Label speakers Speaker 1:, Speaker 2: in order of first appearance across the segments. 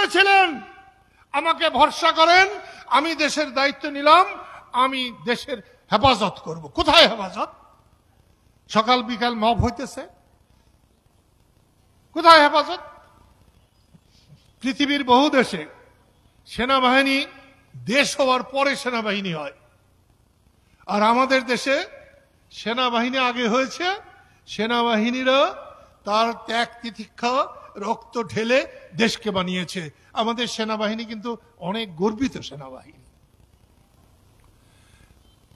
Speaker 1: বলেছিলেন আমাকে ভরসা করেন, আমি দেশের দায়িত্ব নিলাম, আমি দেশের হেফাজত করব। কোথায় হেফাজত? সকাল বিকাল মব হইতেছে, কোথায় হেফাজত? পৃথিবীর বহু দেশে সেনাবাহিনী দেশ হওয়ার পরে সেনাবাহিনী হয়, আর আমাদের দেশে সেনাবাহিনী আগে হয়েছে, সেনাবাহিনীরা তার ত্যাগ তিতিক্ষা রক্ত ঢেলে দেশকে বানিয়েছে। আমাদের সেনাবাহিনী কিন্তু অনেক গর্বিত সেনাবাহিনী।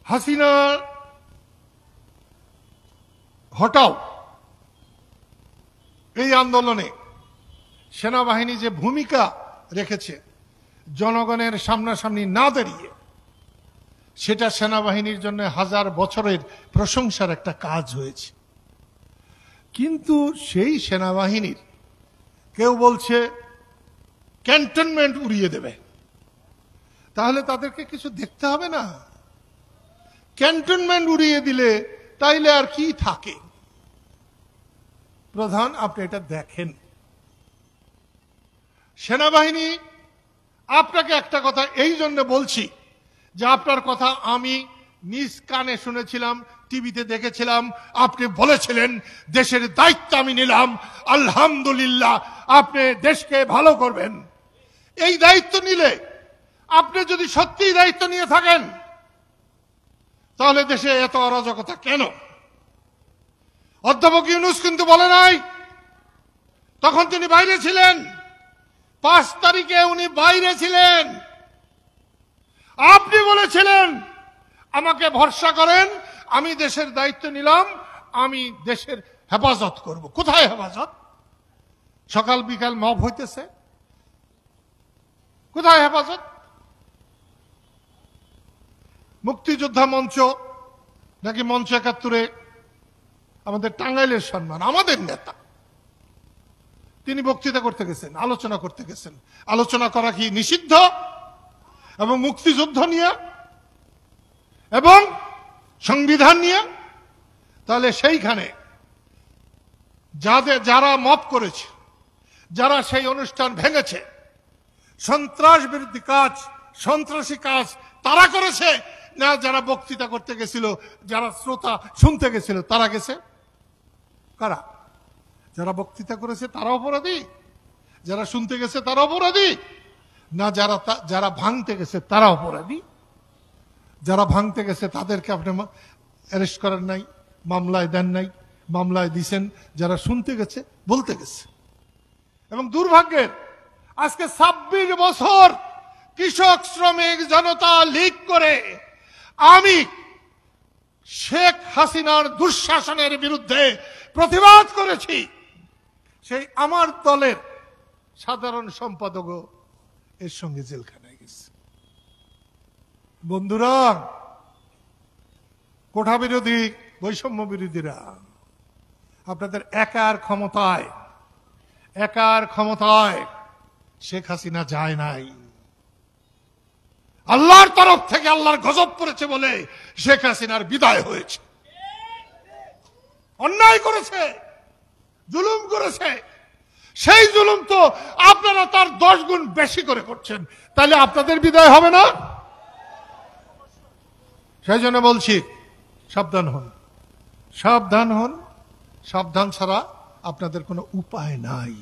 Speaker 1: হাসিনা হটাও এই আন্দোলনে সেনাবাহিনী যে ভূমিকা রেখেছে, জনগণের সামনাসামনি না দাঁড়িয়ে, সেটা সেনাবাহিনীর জন্য হাজার বছরের প্রশংসার একটা কাজ হয়েছে। কিন্তু সেই সেনাবাহিনীর কেউ বলছে ক্যান্টনমেন্ট উড়িয়ে দেবে, তাহলে তাদেরকে কিছু দেখতে হবে না? ক্যান্টনমেন্ট উড়িয়ে দিলে তাইলে আর কি থাকে? প্রধান, আপনি এটা দেখেন, সেনাবাহিনী আপনাকে একটা কথা এই জন্য বলছি যে আপনার কথা আমি নিজ কানে শুনেছিলাম, টিভিতে দেখেছিলাম, আপনি বলেছিলেন দেশের দায়িত্ব আমি নিলাম, আলহামদুলিল্লাহ আপনি দেশকে ভালো করবেন। এই দায়িত্ব নিলে, আপনি যদি সত্যিই দায়িত্ব নিয়ে থাকেন, তাহলে দেশে এত অরাজকতা কেন? অধ্যাপক ইউনূস কিন্তু বলে নাই, তখন তিনি বাইরে ছিলেন, 5 তারিখে উনি বাইরে ছিলেন। আপনি বলেছিলেন আমাকে ভরসা করেন, আমি দেশের দায়িত্ব নিলাম, আমি দেশের হেফাজত করব। কোথায় হেফাজত? সকাল বিকাল মব হইতেছে, কোথায় হেফাজত? মুক্তিযোদ্ধা মঞ্চ নাকি মঞ্চ 71-এ আমাদের টাঙ্গাইলের সম্মান, আমাদের নেতা তিনি বক্তৃতা করতে গেছেন, আলোচনা করতে গেছেন। আলোচনা করা কি নিষিদ্ধ? এবং মুক্তিযুদ্ধ নিয়ে এবং সংবিধান নিয়ে? তাহলে সেইখানে যারা মব করেছে, যারা সেই অনুষ্ঠান ভেঙেছে, সন্ত্রাস বিরোধী কাজ, সন্ত্রাসী কাজ তারা করেছে না যারা বক্তৃতা করতে গেছিল, যারা শ্রোতা শুনতে গেছিল তারা গেছে? কারা? যারা বক্তৃতা করেছে তারা অপরাধী, যারা শুনতে গেছে তারা অপরাধী, না যারা ভাঙতে গেছে তারা অপরাধী? যারা ভাঙতে গেছে তাদেরকে আপনি অ্যারেস্ট করেন নাই, মামলায় দেন নাই, মামলায় দিছেন যারা শুনতে গেছে, বলতে গেছে। এবং দুর্ভাগ্যের আজকে 26 বছর কৃষক শ্রমিক জনতা লীগ করে আমি শেখ হাসিনার দুঃশাসনের বিরুদ্ধে প্রতিবাদ করেছি। সেই আমার দলের সাধারণ সম্পাদকও এর সঙ্গে জেলখানায় গেছে। বন্ধুরা, কোঠা বিরোধী, বৈষম্য বিরোধীরা, আপনাদের একার ক্ষমতায় শেখ হাসিনা যায় নাই। আল্লাহর তরফ থেকে আল্লাহর গজব পড়েছে বলে শেখ হাসিনার বিদায় হয়েছে। অন্যায় করেছে, জুলুম করেছে, সেই জুলুম তো আপনারা তার 10 গুণ বেশি করে করছেন, তাহলে আপনাদের বিদায় হবে না? সেই জন্য বলছি, সাবধান হন, সাবধান হন। সাবধান ছাড়া আপনাদের কোনো উপায় নাই।